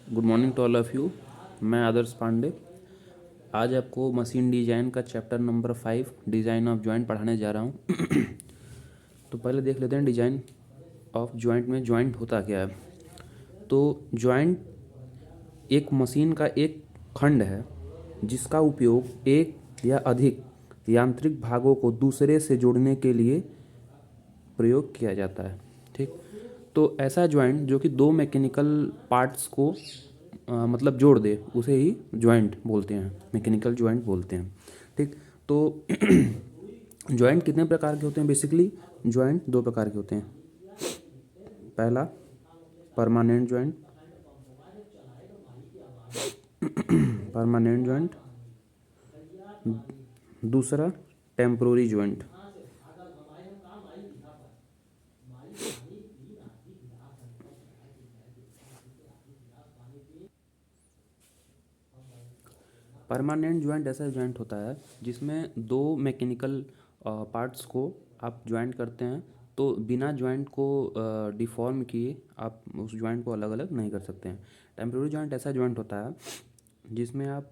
Good morning to all of you. मैं आदर्श पांडे आज आपको मशीन डिज़ाइन का chapter number 5 design of joint पढ़ाने जा रहा हूँ। तो पहले देख लेते हैं डिज़ाइन ऑफ जॉइंट में जॉइंट होता क्या है। तो जॉइंट एक मशीन का एक खंड है जिसका उपयोग एक या अधिक यांत्रिक भागों को दूसरे से जोड़ने के लिए प्रयोग किया जाता है। ठीक, तो ऐसा जॉइंट जो कि दो मैकेनिकल पार्ट्स को मतलब जोड़ दे उसे ही जॉइंट बोलते हैं, मैकेनिकल जॉइंट बोलते हैं। ठीक, तो जॉइंट कितने प्रकार के होते हैं? बेसिकली जॉइंट दो प्रकार के होते हैं। पहला परमानेंट जॉइंट, परमानेंट जॉइंट। दूसरा टेम्पोररी जॉइंट। परमानेंट जॉइंट ऐसा जॉइंट होता है जिसमें दो मैकेनिकल पार्ट्स को आप जॉइंट करते हैं, तो बिना जॉइंट को डिफॉर्म किए आप उस जॉइंट को अलग अलग नहीं कर सकते हैं। टेम्पोररी जॉइंट ऐसा जॉइंट होता है जिसमें आप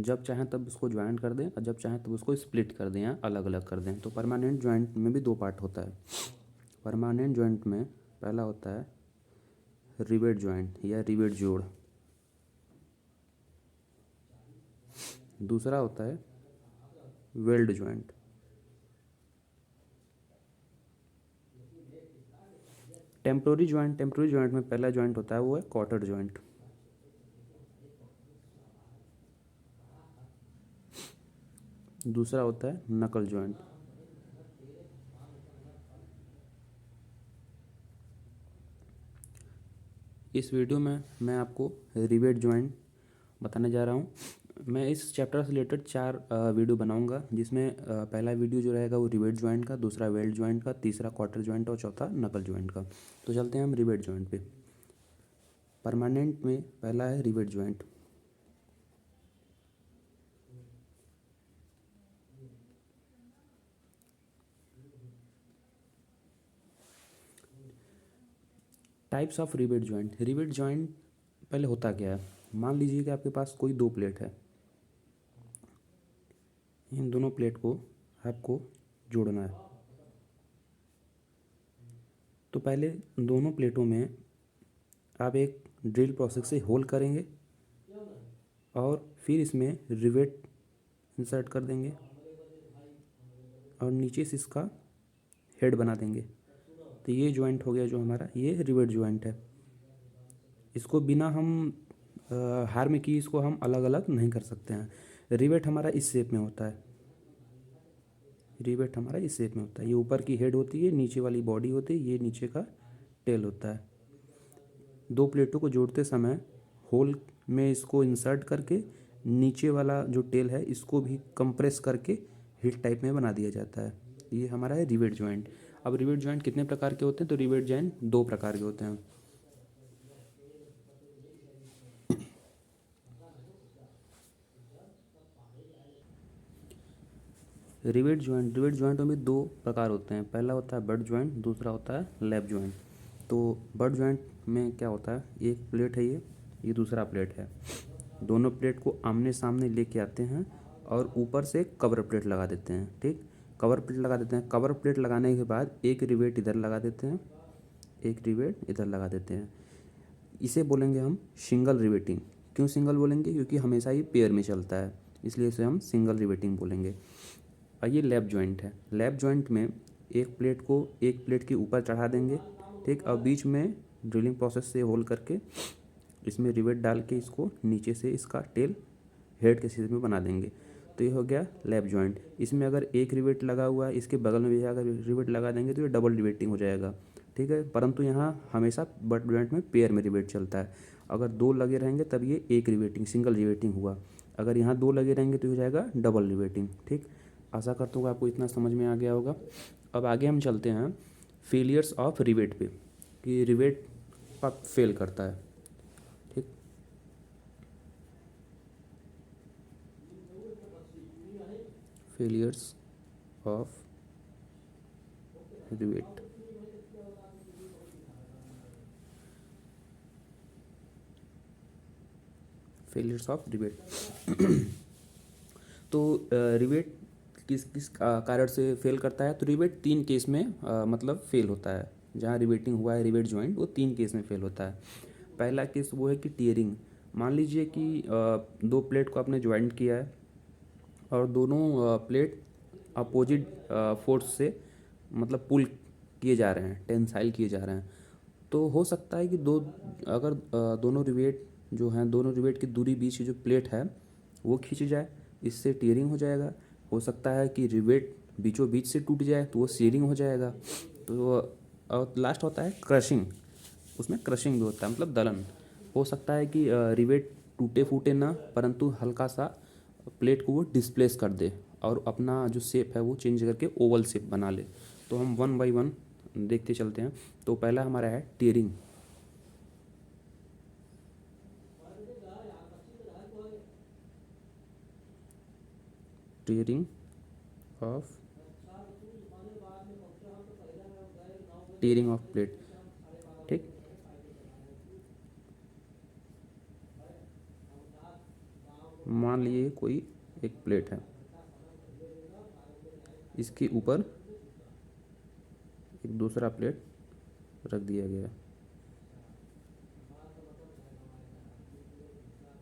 जब चाहें तब उसको जॉइंट कर दें और जब चाहें तब उसको स्प्लिट कर दें या अलग अलग कर दें। तो परमानेंट जॉइंट में भी दो पार्ट होता है। परमानेंट जॉइंट में पहला होता है रिवेट जॉइंट या रिवेट जोड़। दूसरा होता है वेल्ड जॉइंट। टेम्पोररी जॉइंट में पहला जॉइंट होता है वो है क्वार्टर जॉइंट। दूसरा होता है नकल जॉइंट। इस वीडियो में मैं आपको रिवेट जॉइंट बताने जा रहा हूँ। मैं इस चैप्टर से रिलेटेड 4 वीडियो बनाऊंगा, जिसमें पहला वीडियो जो रहेगा वो रिवेट जॉइंट का, दूसरा वेल्ड जॉइंट का, तीसरा क्वार्टर जॉइंट और चौथा नकल जॉइंट का। तो चलते हैं हम रिवेट जॉइंट पे। परमानेंट में पहला है rivet joint. Types of rivet joint. Rivet joint पहले होता क्या है? मान लीजिए कि आपके पास कोई दो प्लेट है, इन दोनों प्लेट को आपको जोड़ना है। तो पहले दोनों प्लेटों में आप एक ड्रिल प्रोसेस से होल करेंगे और फिर इसमें रिवेट इंसर्ट कर देंगे और नीचे से इसका हेड बना देंगे। तो ये जॉइंट हो गया जो हमारा, ये रिवेट जॉइंट है। इसको बिना हम हार्म की इसको हम अलग अलग नहीं कर सकते हैं। रिवेट हमारा इस शेप में होता है। रिवेट हमारा इस शेप में होता है। ये ऊपर की हेड होती है, नीचे वाली बॉडी होती है, ये नीचे का टेल होता है। दो प्लेटों को जोड़ते समय होल में इसको इंसर्ट करके नीचे वाला जो टेल है इसको भी कंप्रेस करके हिल टाइप में बना दिया जाता है। ये हमारा है रिवेट जॉइंट। अब रिवेट जॉइंट कितने प्रकार के होते हैं? तो रिवेट जॉइंट दो प्रकार के होते हैं। रिवेट जॉइंट में दो प्रकार होते हैं। पहला होता है बट जॉइंट, दूसरा होता है लैप जॉइंट। तो बट जॉइंट में क्या होता है, एक प्लेट है, ये दूसरा प्लेट है। दोनों प्लेट को आमने सामने लेके आते हैं और ऊपर से कवर प्लेट लगा देते हैं। ठीक, कवर प्लेट लगा देते हैं। कवर प्लेट लगाने के बाद एक रिवेट इधर लगा देते हैं, एक रिवेट इधर लगा देते हैं। इसे बोलेंगे हम सिंगल रिवेटिंग। क्यों सिंगल बोलेंगे? क्योंकि हमेशा ही पेयर में चलता है, इसलिए इसे हम सिंगल रिवेटिंग बोलेंगे। और ये लैप जॉइंट है। लैप जॉइंट में एक प्लेट को एक प्लेट के ऊपर चढ़ा देंगे, ठीक, और बीच में ड्रिलिंग प्रोसेस से होल करके इसमें रिवेट डाल के इसको नीचे से इसका टेल हेड के शेप में बना देंगे। तो ये हो गया लैप जॉइंट। इसमें अगर एक रिवेट लगा हुआ है, इसके बगल में भी अगर रिवेट लगा देंगे तो ये डबल रिवेटिंग हो जाएगा। ठीक है, परंतु यहाँ हमेशा बट जॉइंट में पेयर में रिवेट चलता है। अगर दो लगे रहेंगे तब ये एक रिवेटिंग सिंगल रिवेटिंग हुआ। अगर यहाँ दो लगे रहेंगे तो हो जाएगा डबल रिवेटिंग। ठीक, आशा करता हूँ आपको इतना समझ में आ गया होगा। अब आगे हम चलते हैं फेलियर्स ऑफ रिवेट पे, कि रिवेट कब फेल करता है। ठीक, failures of rivet. Failures of rivet. तो रिवेट किस किस कारण से फेल करता है? तो रिवेट 3 केस में मतलब फेल होता है। जहाँ रिवेटिंग हुआ है रिवेट जॉइंट, वो 3 केस में फेल होता है। पहला केस वो है कि टीयरिंग। मान लीजिए कि 2 प्लेट को आपने ज्वाइंट किया है और दोनों प्लेट अपोजिट फोर्स से मतलब पुल किए जा रहे हैं, टेंसाइल किए जा रहे हैं। तो हो सकता है कि अगर दोनों रिवेट जो हैं, दोनों रिवेट की दूरी बीच की जो प्लेट है वो खींच जाए, इससे टीयरिंग हो जाएगा। हो सकता है कि रिवेट बीचों बीच से टूट जाए तो वो सीयरिंग हो जाएगा। तो और लास्ट होता है क्रशिंग। उसमें क्रशिंग भी होता है, मतलब दलन। हो सकता है कि रिवेट टूटे फूटे ना, परंतु हल्का सा प्लेट को वो डिस्प्लेस कर दे और अपना जो शेप है वो चेंज करके ओवल शेप बना ले। तो हम 1 बाय 1 देखते चलते हैं। तो पहला हमारा है tearing. Tearing of tearing of plate. ठीक, मान लिए कोई एक प्लेट है, इसके ऊपर एक दूसरा प्लेट रख दिया गया।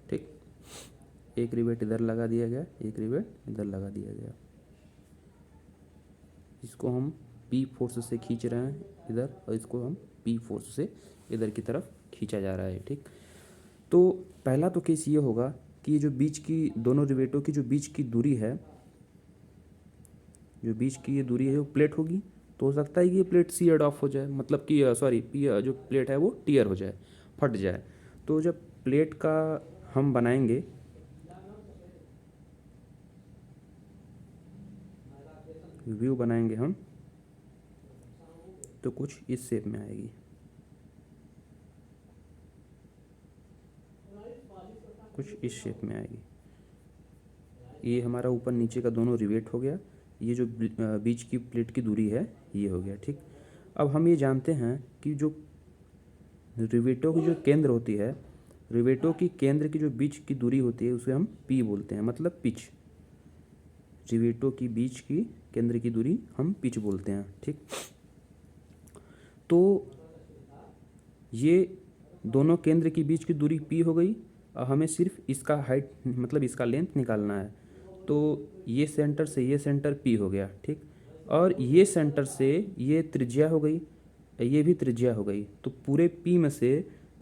ठीक, एक रिवेट इधर लगा दिया गया, एक रिवेट इधर लगा दिया गया। इसको हम पी फोर्स से खींच रहे हैं इधर, और इसको हम पी फोर्स से इधर की तरफ खींचा जा रहा है। ठीक, तो पहला तो केस ये होगा कि ये जो बीच की दोनों रिवेटों की जो बीच की दूरी है, जो बीच की ये दूरी है वो प्लेट होगी। तो हो सकता है कि ये प्लेट सीयर्ड ऑफ हो जाए, मतलब कि सॉरी पी जो प्लेट है वो टीयर हो जाए, फट जाए। तो जब प्लेट का हम बनाएंगे, व्यू बनाएंगे हम, तो कुछ इस शेप में आएगी, कुछ इस शेप में आएगी। ये हमारा ऊपर नीचे का दोनों रिवेट हो गया। ये जो बीच की प्लेट की दूरी है ये हो गया। ठीक, अब हम ये जानते हैं कि जो रिवेटों की जो केंद्र होती है, रिवेटों की केंद्र की जो बीच की दूरी होती है उसे हम पी बोलते हैं, मतलब पिच। रिवेटों की बीच की केंद्र की दूरी हम पिच बोलते हैं। ठीक, तो ये दोनों केंद्र की बीच की दूरी पी हो गई। और हमें सिर्फ इसका हाइट मतलब इसका लेंथ निकालना है। तो ये सेंटर से ये सेंटर पी हो गया। ठीक, और ये सेंटर से ये त्रिज्या हो गई, ये भी त्रिज्या हो गई। तो पूरे पी में से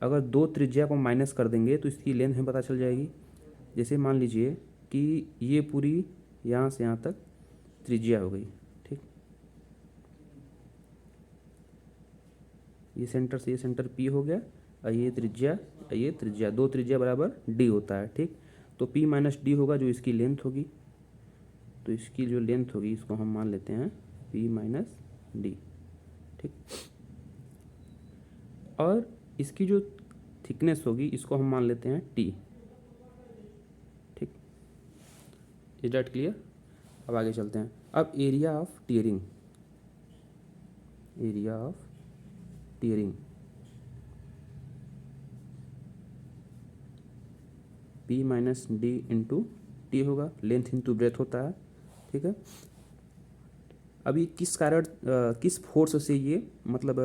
अगर 2 त्रिज्या को माइनस कर देंगे तो इसकी लेंथ हमें पता चल जाएगी। जैसे मान लीजिए कि ये पूरी यहाँ से यहाँ तक त्रिज्या हो गई। ठीक, ये सेंटर से ये सेंटर पी हो गया, और ये त्रिज्या 2 त्रिज्या बराबर डी होता है। ठीक, तो पी माइनस डी होगा जो इसकी लेंथ होगी। तो इसकी जो लेंथ होगी इसको हम मान लेते हैं पी माइनस डी। ठीक, और इसकी जो थिकनेस होगी इसको हम मान लेते हैं टी। ठीक, इज दैट क्लियर? अब आगे चलते हैं। अब area of tearing, area of tearing P minus D into T होगा, लेंथ इंटू ब्रेथ होता है। ठीक है, अब ये किस कारण किस फोर्स से ये मतलब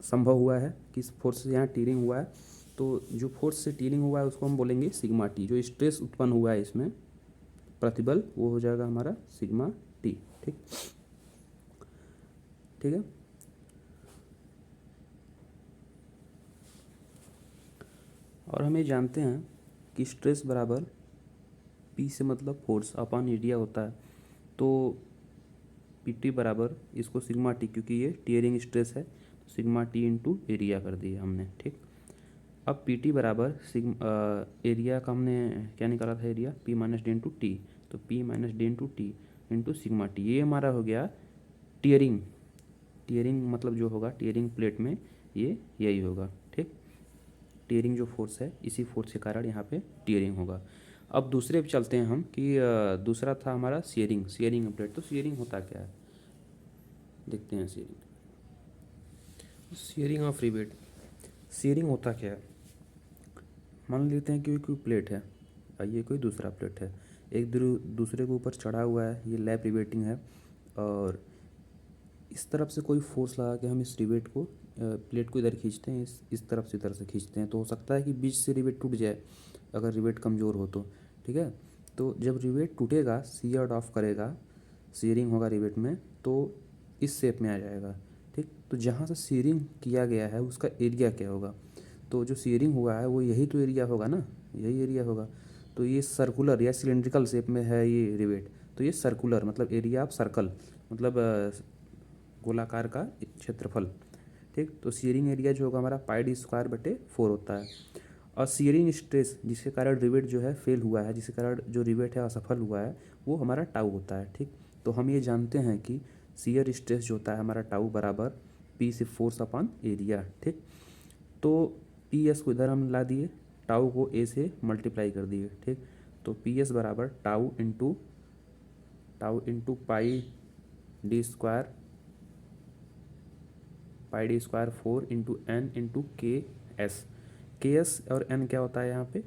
संभव हुआ है, किस फोर्स से यहाँ टीयरिंग हुआ है? तो जो फोर्स से टीयरिंग हुआ है उसको हम बोलेंगे सिग्मा टी। जो स्ट्रेस उत्पन्न हुआ है इसमें प्रतिबल, वो हो जाएगा हमारा सिग्मा टी। ठीक, ठीक है। और हम ये जानते हैं कि स्ट्रेस बराबर पी से मतलब फोर्स अपॉन एरिया होता है। तो पी टी बराबर इसको सिग्मा टी, क्योंकि ये टीयरिंग स्ट्रेस है, तो सिग्मा टी इंटू एरिया कर दिया हमने। ठीक, अब पी टी बराबर एरिया का हमने क्या निकाला था, area P minus D into T. तो P minus D into T into sigma T, ये हमारा हो गया टीयरिंग। टीयरिंग मतलब जो होगा टीयरिंग प्लेट में ये यही होगा। ठीक, टीयरिंग जो फोर्स है इसी फोर्स के कारण यहाँ पे टीयरिंग होगा। अब दूसरे पे चलते हैं हम कि दूसरा था हमारा शेयरिंग, शेयरिंग प्लेट। तो शेयरिंग होता क्या है देखते हैं। शेयरिंग ऑफ रिवेट, शेयरिंग होता क्या है? मान लेते हैं कि कोई प्लेट है और ये कोई दूसरा प्लेट है, एक दूसरे के ऊपर चढ़ा हुआ है, ये लैप रिवेटिंग है। और इस तरफ से कोई फोर्स लगा के हम इस रिवेट को प्लेट को इधर खींचते हैं, इस तरफ से इधर से खींचते हैं, तो हो सकता है कि बीच से रिवेट टूट जाए अगर रिवेट कमज़ोर हो तो। ठीक है, तो जब रिवेट टूटेगा, शीयर ऑफ करेगा, शीयरिंग होगा रिवेट में, तो इस शेप में आ जाएगा। ठीक, तो जहाँ से शीयरिंग किया गया है उसका एरिया क्या होगा, तो जो शीयरिंग हुआ है वो यही तो एरिया होगा ना, यही एरिया होगा। तो ये सर्कुलर या सिलेंड्रिकल शेप में है ये रिवेट, तो ये सर्कुलर मतलब एरिया ऑफ सर्कल, मतलब गोलाकार का क्षेत्रफल। ठीक, तो शीयरिंग एरिया जो होगा हमारा πd²/4 होता है। और शीयरिंग स्ट्रेस जिसके कारण रिवेट जो है फेल हुआ है, जिसके कारण जो रिवेट है असफल हुआ है, वो हमारा टाउ होता है। ठीक, तो हम ये जानते हैं कि शीयर स्ट्रेस जो होता है हमारा टाउ बराबर P से फोर्स अपॉन एरिया। ठीक, तो PS को इधर हम ला दिए, टाउ को A से मल्टीप्लाई कर दिए। ठीक, तो PS बराबर tau into πd²4 into N into KS और N क्या होता है यहाँ पे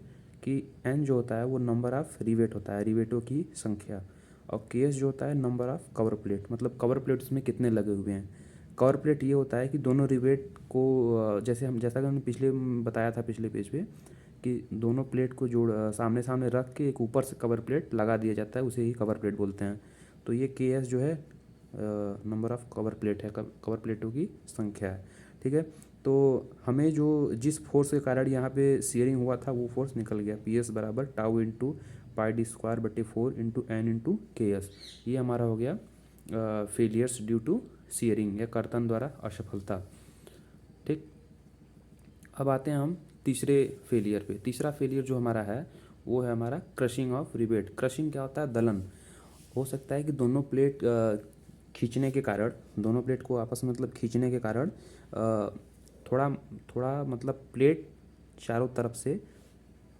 कि N जो होता है वो नंबर ऑफ रिवेट होता है, रिवेटों की संख्या, और KS जो होता है नंबर ऑफ कवर प्लेट, मतलब कवर प्लेट्स में कितने लगे हुए हैं। कवर प्लेट ये होता है कि दोनों रिवेट को जैसा कि हमने पिछले बताया था पिछले पेज पे कि दोनों प्लेट को जोड़ सामने सामने रख के एक ऊपर से कवर प्लेट लगा दिया जाता है, उसे ही कवर प्लेट बोलते हैं। तो ये KS जो है नंबर ऑफ कवर प्लेट है, कवर प्लेटों की संख्या है। ठीक है, तो हमें जो जिस फोर्स के कारण यहाँ पे शीयरिंग हुआ था वो फोर्स निकल गया, PS बराबर tau into πd²/4 into N into KS। ये हमारा हो गया फेलियर्स ड्यू टू शीयरिंग या कर्तन द्वारा असफलता। ठीक, अब आते हैं हम तीसरे फेलियर पे। तीसरा फेलियर जो हमारा है वो है हमारा क्रशिंग ऑफ रिवेट। क्रशिंग क्या होता है, दलन। हो सकता है कि दोनों प्लेट खींचने के कारण, दोनों प्लेट को आपस में मतलब खींचने के कारण थोड़ा थोड़ा मतलब प्लेट चारों तरफ से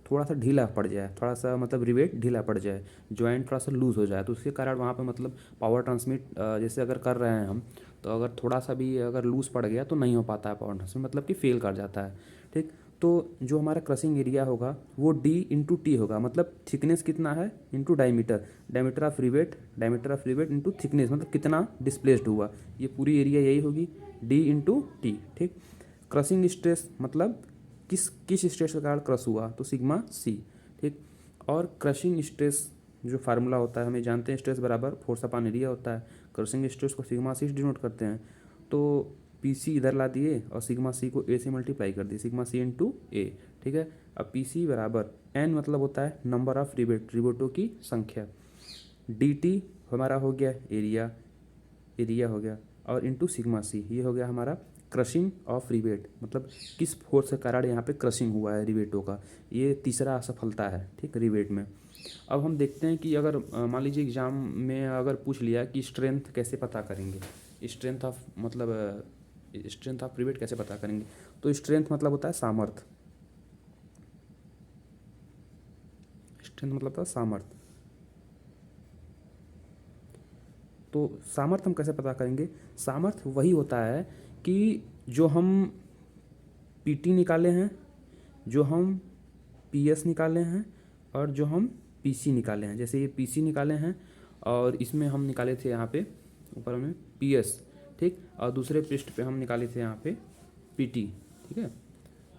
थोड़ा सा ढीला पड़ जाए, थोड़ा सा मतलब रिवेट ढीला पड़ जाए, जॉइंट थोड़ा सा लूज़ हो जाए, तो उसके कारण वहाँ पे मतलब पावर ट्रांसमिट जैसे अगर कर रहे हैं हम, तो अगर थोड़ा सा भी अगर लूज़ पड़ गया तो नहीं हो पाता है पावर ट्रांसमिट, मतलब कि फेल कर जाता है। ठीक, तो जो हमारा क्रशिंग एरिया होगा वो D इंटू T होगा, मतलब थिकनेस कितना है into diameter, diameter of rivet into thickness, मतलब कितना डिस्प्लेस्ड हुआ, ये पूरी एरिया यही होगी D इंटू T। ठीक, क्रशिंग स्ट्रेस मतलब किस स्ट्रेस के कारण क्रश हुआ, तो सिग्मा C। ठीक, और क्रशिंग स्ट्रेस जो फार्मूला होता है हमें जानते हैं, स्ट्रेस बराबर फोर्स अपॉन एरिया होता है। क्रशिंग स्ट्रेस को सिग्मा C डिनोट करते हैं, तो PC इधर ला दिए और सिग्मा C को A से मल्टीप्लाई कर दिए, सिग्मा C इंटू A। ठीक है, अब PC बराबर N मतलब होता है नंबर ऑफ रिवेटों की संख्या, DT हमारा हो गया एरिया हो गया, और इंटू सिग्मा C ये हो गया हमारा क्रशिंग ऑफ रिवेट, मतलब किस फोर्स के कारण यहाँ पे क्रशिंग हुआ है रिवेटों का, ये तीसरा असफलता है। ठीक, रिवेट में। अब हम देखते हैं कि अगर मान लीजिए एग्जाम में अगर पूछ लिया कि स्ट्रेंथ कैसे पता करेंगे, स्ट्रेंथ ऑफ रिवेट कैसे पता करेंगे, तो स्ट्रेंथ मतलब होता है सामर्थ्य, स्ट्रेंथ मतलब होता है सामर्थ्य। तो सामर्थ्य हम कैसे पता करेंगे, सामर्थ्य वही होता है कि जो हम PT निकाले हैं, जो हम PS निकाले हैं, और जो हम PC निकाले हैं। जैसे ये PC निकाले हैं और इसमें हम निकाले थे यहाँ पे ऊपर में PS। ठीक, और दूसरे पृष्ठ पे हम निकाले थे यहाँ पे PT। ठीक है,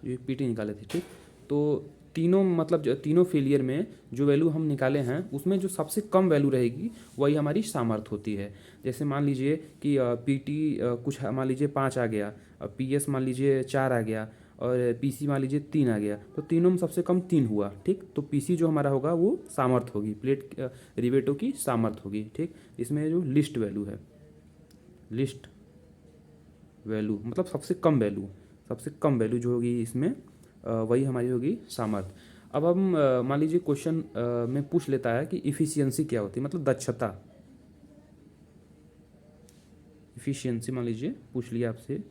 ये PT निकाले थे। ठीक, तो तीनों मतलब तीनों फेलियर में जो वैल्यू हम निकाले हैं उसमें जो सबसे कम वैल्यू रहेगी वही हमारी सामर्थ्य होती है। जैसे मान लीजिए कि PT कुछ मान लीजिए 5 आ गया, और PS मान लीजिए 4 आ गया, और PC मान लीजिए 3 आ गया, तो तीनों में सबसे कम 3 हुआ। ठीक, तो PC जो हमारा होगा वो सामर्थ्य होगी, प्लेट रिवेटों की सामर्थ्य होगी। ठीक, इसमें जो लिस्ट वैल्यू मतलब सबसे कम वैल्यू जो होगी इसमें वही हमारी होगी सामर्थ्य। अब हम मान लीजिए क्वेश्चन में पूछ लेता है कि इफिशियंसी क्या होती है, मतलब दक्षता, इफिशियंसी मान लीजिए पूछ लिया आपसे,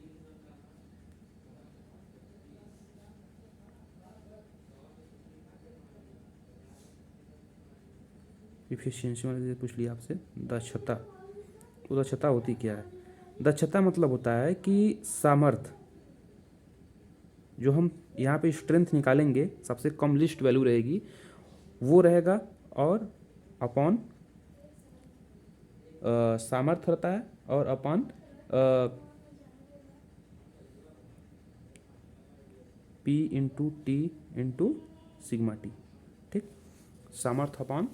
इफिशियंसी मान लीजिए पूछ लिया आपसे दक्षता, तो दक्षता होती क्या है, दक्षता मतलब होता है कि सामर्थ्य जो हम यहाँ पे स्ट्रेंथ निकालेंगे, सबसे कम लिस्ट वैल्यू रहेगी वो रहेगा, और अपॉन सामर्थ्य रहता है, और upon P into T into sigma T. ठीक, सामर्थ्य upon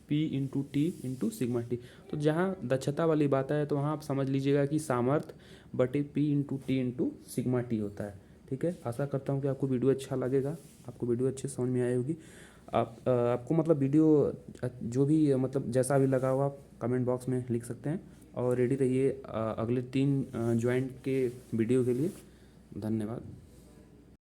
P into T into sigma T. तो जहाँ दक्षता वाली बात है तो वहाँ आप समझ लीजिएगा कि सामर्थ्य बटे P into T into sigma T होता है। ठीक है, आशा करता हूँ कि आपको वीडियो अच्छा लगेगा, आपको वीडियो अच्छे समझ में आई होगी। आपको मतलब वीडियो जो भी मतलब जैसा भी लगा हो आप कमेंट बॉक्स में लिख सकते हैं, और रेडी रहिए अगले 3 जॉइंट के वीडियो के लिए। धन्यवाद।